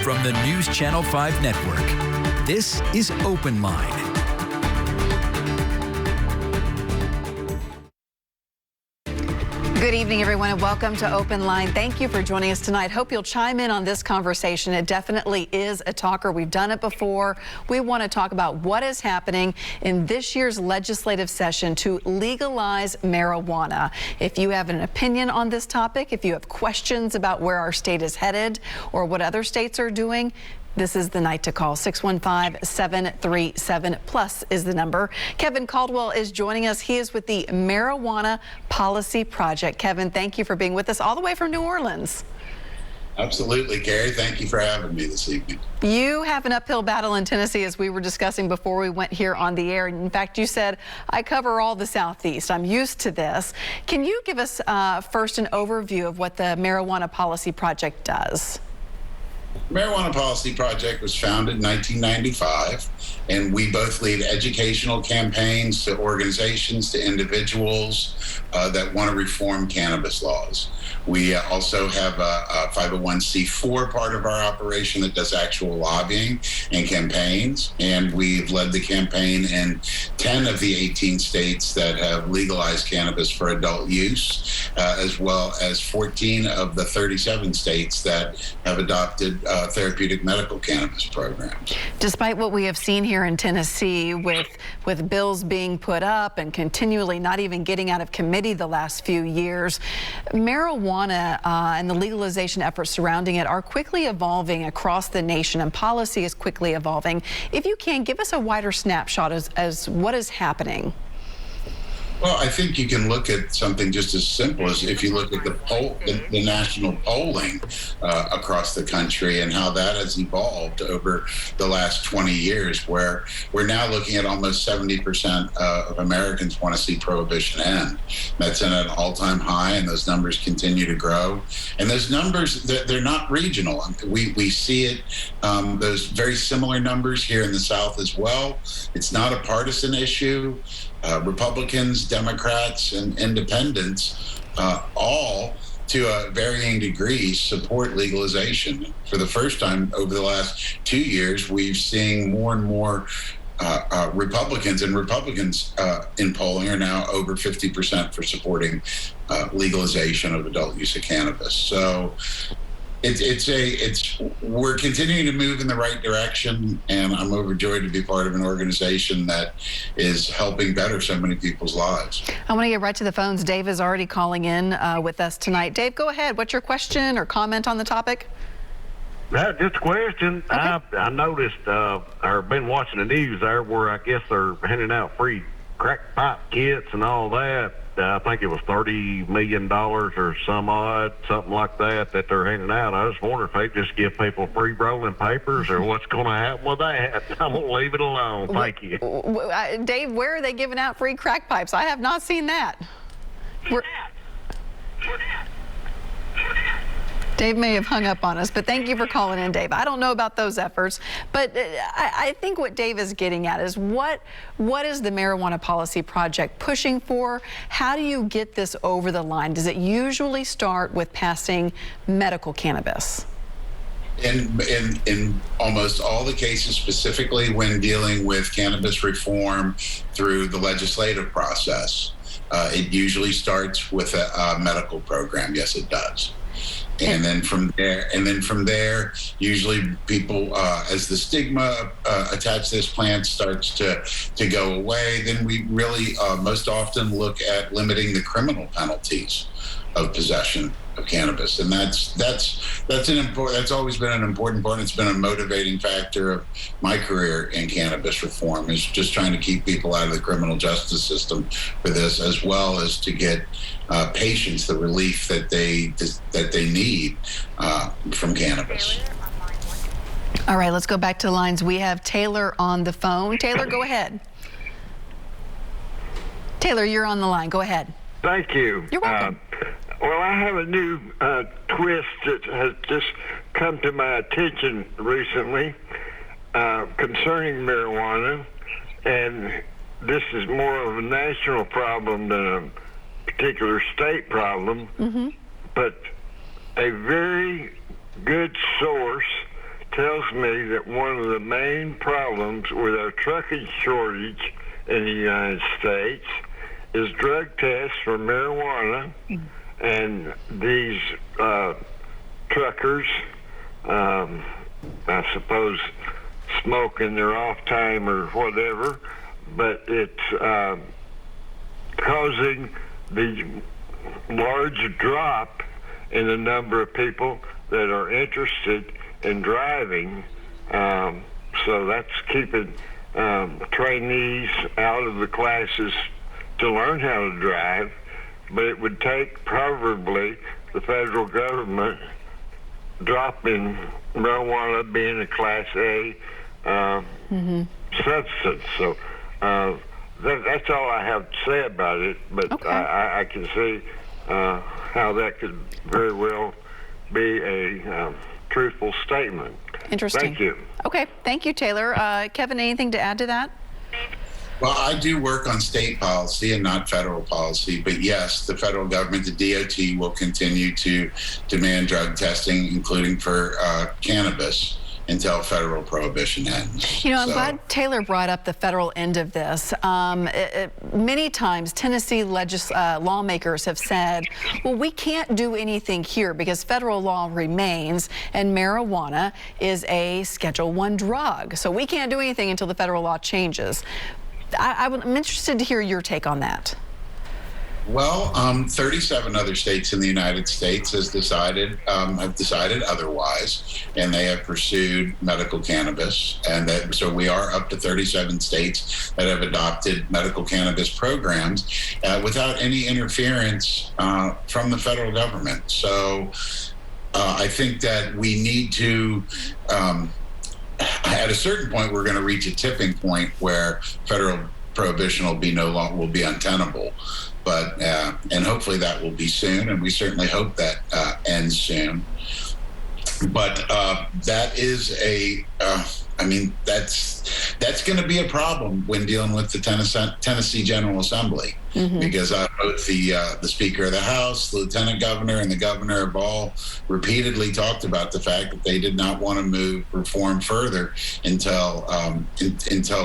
from the News Channel 5 Network. This is OpenLine. Good evening, everyone, and welcome to OpenLine. Thank you for joining us tonight. Hope you'll chime in on this conversation. It definitely is a talker. We've done it before. We want to talk about what is happening in this year's legislative session to legalize marijuana. If you have an opinion on this topic, if you have questions about where our state is headed or what other states are doing, this is the night to call. 615-737+ is the number. Kevin Caldwell is joining us. He is with the Marijuana Policy Project. Kevin, thank you for being with us all the way from New Orleans. Absolutely, Carrie. Thank you for having me this evening. You have an uphill battle in Tennessee, as we were discussing before we went here on the air. In fact, you said, I cover all the Southeast. I'm used to this. Can you give us first an overview of what the Marijuana Policy Project does? Marijuana Policy Project was founded in 1995, and we both lead educational campaigns to organizations, to individuals that want to reform cannabis laws. We also have a 501c4 part of our operation that does actual lobbying and campaigns, and we've led the campaign in 10 of the 18 states that have legalized cannabis for adult use, as well as 14 of the 37 states that have adopted therapeutic medical cannabis programs. Despite what we have seen here in Tennessee with bills being put up and continually not even getting out of committee the last few years, marijuana and the legalization efforts surrounding it are quickly evolving across the nation, and policy is quickly evolving. If you can, give us a wider snapshot as what is happening. Well, I think you can look at something just as simple as if you look at the national polling across the country and how that has evolved over the last 20 years, where we're now looking at almost 70% of Americans want to see prohibition end. That's at an all-time high, and those numbers continue to grow. And those numbers, they're not regional. We see it, those very similar numbers here in the South as well. It's not a partisan issue. Republicans, Democrats, and independents all, to a varying degree, support legalization. For the first time over the last 2 years, we've seen more and more Republicans in polling are now over 50% for supporting legalization of adult use of cannabis. So we're continuing to move in the right direction, and I'm overjoyed to be part of an organization that is helping better so many people's lives. I want to get right to the phones. Dave is already calling in with us tonight. Dave, go ahead. What's your question or comment on the topic? Just a question. Okay. I noticed, or been watching the news there, where I guess they're handing out free crack pipe kits and all that. I think it was $30 million or something like that they're handing out. I just wonder if they just give people free rolling papers or what's going to happen with that. I'm going to leave it alone. Thank you. Dave, where are they giving out free crack pipes? I have not seen that. Dave may have hung up on us, but thank you for calling in, Dave. I don't know about those efforts, but I think what Dave is getting at is what is the Marijuana Policy Project pushing for? How do you get this over the line? Does it usually start with passing medical cannabis? In almost all the cases, specifically when dealing with cannabis reform through the legislative process, it usually starts with a medical program. Yes, it does. And then from there, usually people, as the stigma attached to this plant starts to go away, then we really most often look at limiting the criminal penalties of possession of cannabis, and that's always been an important part. It's been a motivating factor of my career in cannabis reform, is just trying to keep people out of the criminal justice system for this, as well as to get patients the relief that they need from cannabis. All right, let's go back to the lines. We have Taylor on the phone. Taylor, go ahead. Taylor, you're on the line. Go ahead. Thank you. You're welcome. Well, I have a new twist that has just come to my attention recently concerning marijuana, and this is more of a national problem than a particular state problem, but a very good source tells me that one of the main problems with our trucking shortage in the United States is drug tests for marijuana, and these truckers, I suppose, smoke in their off time or whatever, but it's causing the large drop in the number of people that are interested in driving. So that's keeping trainees out of the classes to learn how to drive. But it would take probably the federal government dropping marijuana being a Class A substance. So that's all I have to say about it. But Okay. I can see how that could very well be a truthful statement. Interesting. Thank you. Okay, thank you, Taylor. Kevin, anything to add to that? Well, I do work on state policy and not federal policy, but yes, the federal government, the DOT, will continue to demand drug testing, including for cannabis, until federal prohibition ends. You know, I'm glad Taylor brought up the federal end of this. Many times, Tennessee lawmakers have said, well, we can't do anything here because federal law remains and marijuana is a Schedule I drug. So we can't do anything until the federal law changes. I'm interested to hear your take on that. Well, 37 other states in the United States have decided otherwise, and they have pursued medical cannabis. And so we are up to 37 states that have adopted medical cannabis programs without any interference from the federal government. So I think that we need to, at a certain point, we're going to reach a tipping point where federal prohibition will be untenable. But and hopefully that will be soon, and we certainly hope that ends soon. But that is that's going to be a problem when dealing with the Tennessee General Assembly, because both the Speaker of the House, the Lieutenant Governor, and the Governor have all repeatedly talked about the fact that they did not want to move reform further until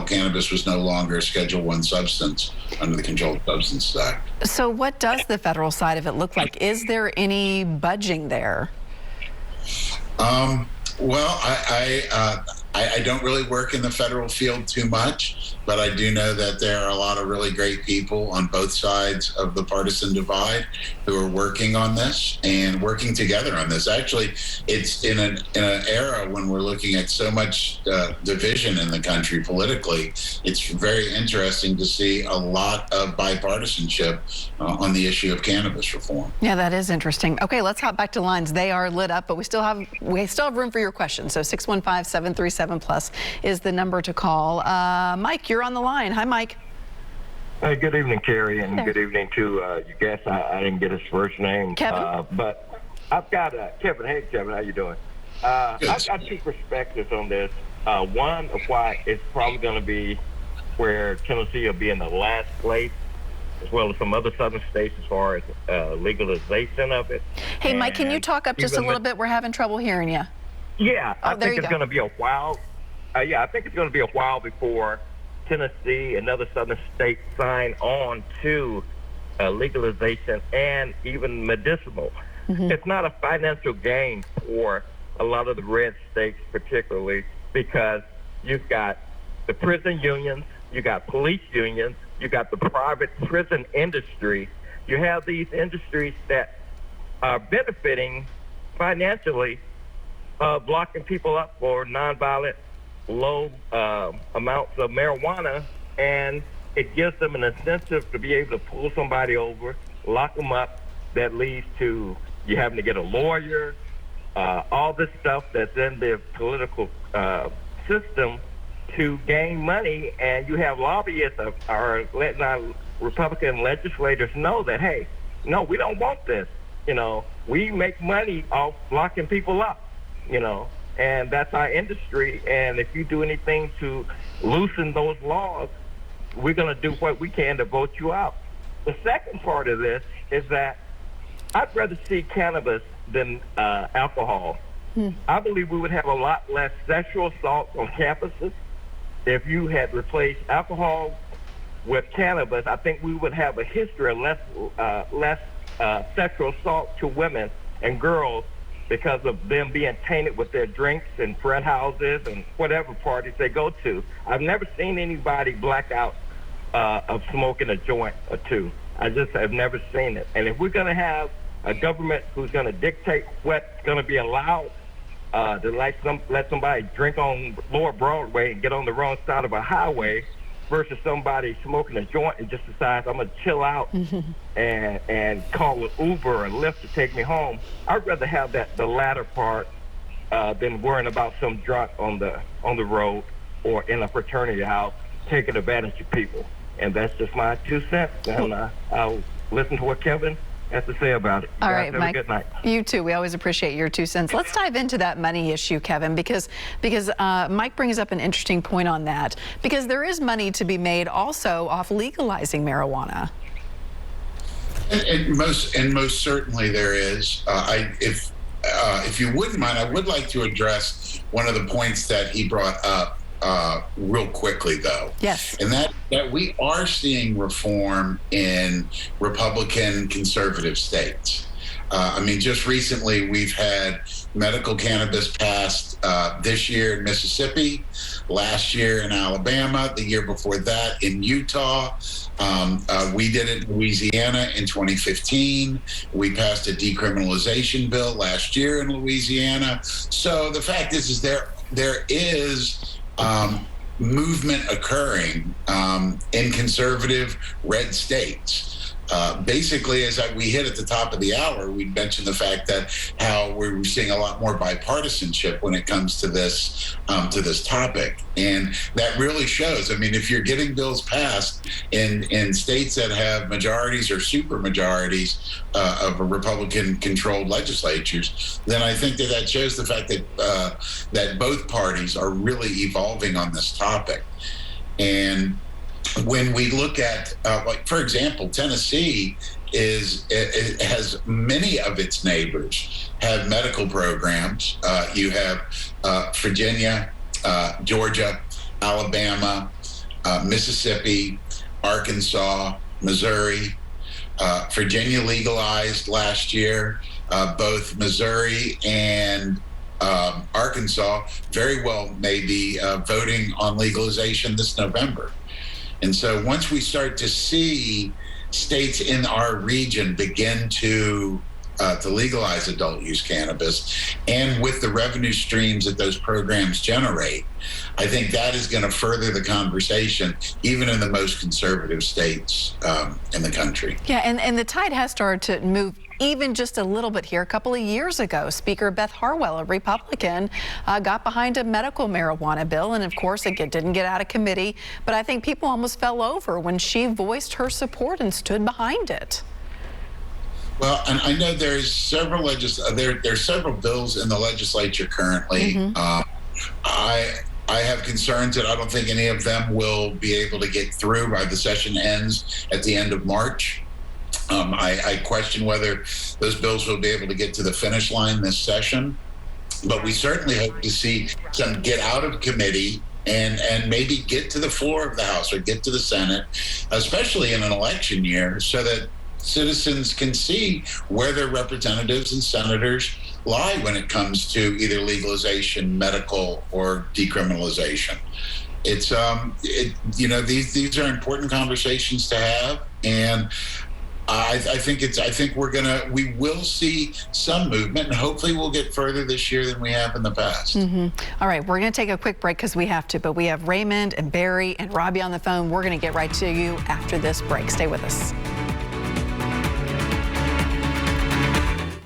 cannabis was no longer a Schedule I substance under the Controlled Substances Act. So what does the federal side of it look like? Is there any budging there? Well, I don't really work in the federal field too much, but I do know that there are a lot of really great people on both sides of the partisan divide who are working on this and working together on this. Actually, it's in an era when we're looking at so much division in the country politically. It's very interesting to see a lot of bipartisanship on the issue of cannabis reform. Yeah, that is interesting. Okay, let's hop back to lines. They are lit up, but we still have room for your questions. So 615-737+ is the number to call. Mike, you're on the line. Hi, Mike. Hey, good evening, Carrie, and good evening to your guest. I didn't get his first name. Kevin. But I've got Kevin. Hey, Kevin, how you doing? I've got two perspectives on this. One of why it's probably going to be where Tennessee will be in the last place, as well as some other southern states as far as legalization of it. Hey, Mike, can you talk up just a little bit? We're having trouble hearing you. Yeah, I think it's going to be a while. I think it's going to be a while before Tennessee and other southern states sign on to legalization and even medicinal. It's not a financial gain for a lot of the red states, particularly because you've got the prison unions, you got police unions, you got the private prison industry. You have these industries that are benefiting financially, blocking people up for nonviolent, low amounts of marijuana, and it gives them an incentive to be able to pull somebody over, lock them up. That leads to you having to get a lawyer, all this stuff that's in the political system to gain money, and you have lobbyists are letting our Republican legislators know that, hey, no, we don't want this. We make money off locking people up, and that's our industry. And if you do anything to loosen those laws, we're going to do what we can to vote you out. The second part of this is that I'd rather see cannabis than alcohol I believe we would have a lot less sexual assault on campuses if you had replaced alcohol with cannabis. I think we would have a history of less sexual assault to women and girls because of them being tainted with their drinks and frat houses and whatever parties they go to. I've never seen anybody black out of smoking a joint or two. I just have never seen it. And if we're going to have a government who's going to dictate what's going to be allowed, to let somebody drink on Lower Broadway and get on the wrong side of a highway versus somebody smoking a joint and just decides I'm going to chill out and call an Uber or Lyft to take me home, I'd rather have the latter part than worrying about some drunk on the road or in a fraternity house taking advantage of people. And that's just my 2 cents. And I'll listen to what Kevin has to say about it. All right, Mike. Good night. You too. We always appreciate your 2 cents. Let's dive into that money issue, Kevin, because Mike brings up an interesting point on that. Because there is money to be made also off legalizing marijuana. And most certainly there is. If you wouldn't mind, I would like to address one of the points that he brought up real quickly, though. Yes. And that we are seeing reform in Republican conservative states. I mean, just recently we've had medical cannabis passed this year in Mississippi, last year in Alabama, the year before that in Utah. We did it in Louisiana in 2015. We passed a decriminalization bill last year in Louisiana. So the fact is there is movement occurring in conservative red states. Basically, as we hit at the top of the hour, we mentioned the fact that how we're seeing a lot more bipartisanship when it comes to this topic, and that really shows. I mean, if you're getting bills passed in states that have majorities or super majorities of Republican-controlled legislatures, then I think that shows the fact that that both parties are really evolving on this topic. And when we look at, like, for example, Tennessee it has many of its neighbors have medical programs. You have Virginia, Georgia, Alabama, Mississippi, Arkansas, Missouri. Virginia legalized last year. Both Missouri and Arkansas very well may be voting on legalization this November. And so once we start to see states in our region begin to legalize adult use cannabis, and with the revenue streams that those programs generate, I think that is going to further the conversation, even in the most conservative states in the country. Yeah, and the tide has started to move even just a little bit here. A couple of years ago, Speaker Beth Harwell, a Republican, got behind a medical marijuana bill, and of course it didn't get out of committee, but I think people almost fell over when she voiced her support and stood behind it. Well, and I know there's several there's several bills in the legislature currently. I have concerns that I don't think any of them will be able to get through by the session ends at the end of March. I question whether those bills will be able to get to the finish line this session, but we certainly hope to see some get out of committee and maybe get to the floor of the House or get to the Senate, especially in an election year, so that citizens can see where their representatives and senators lie when it comes to either legalization, medical, or decriminalization. It's these are important conversations to have, and I think we will see some movement, and hopefully we'll get further this year than we have in the past. All right, we're going to take a quick break because we have to, but we have Raymond and Barry and Robbie on the phone. We're going to get right to you after this break. Stay with us.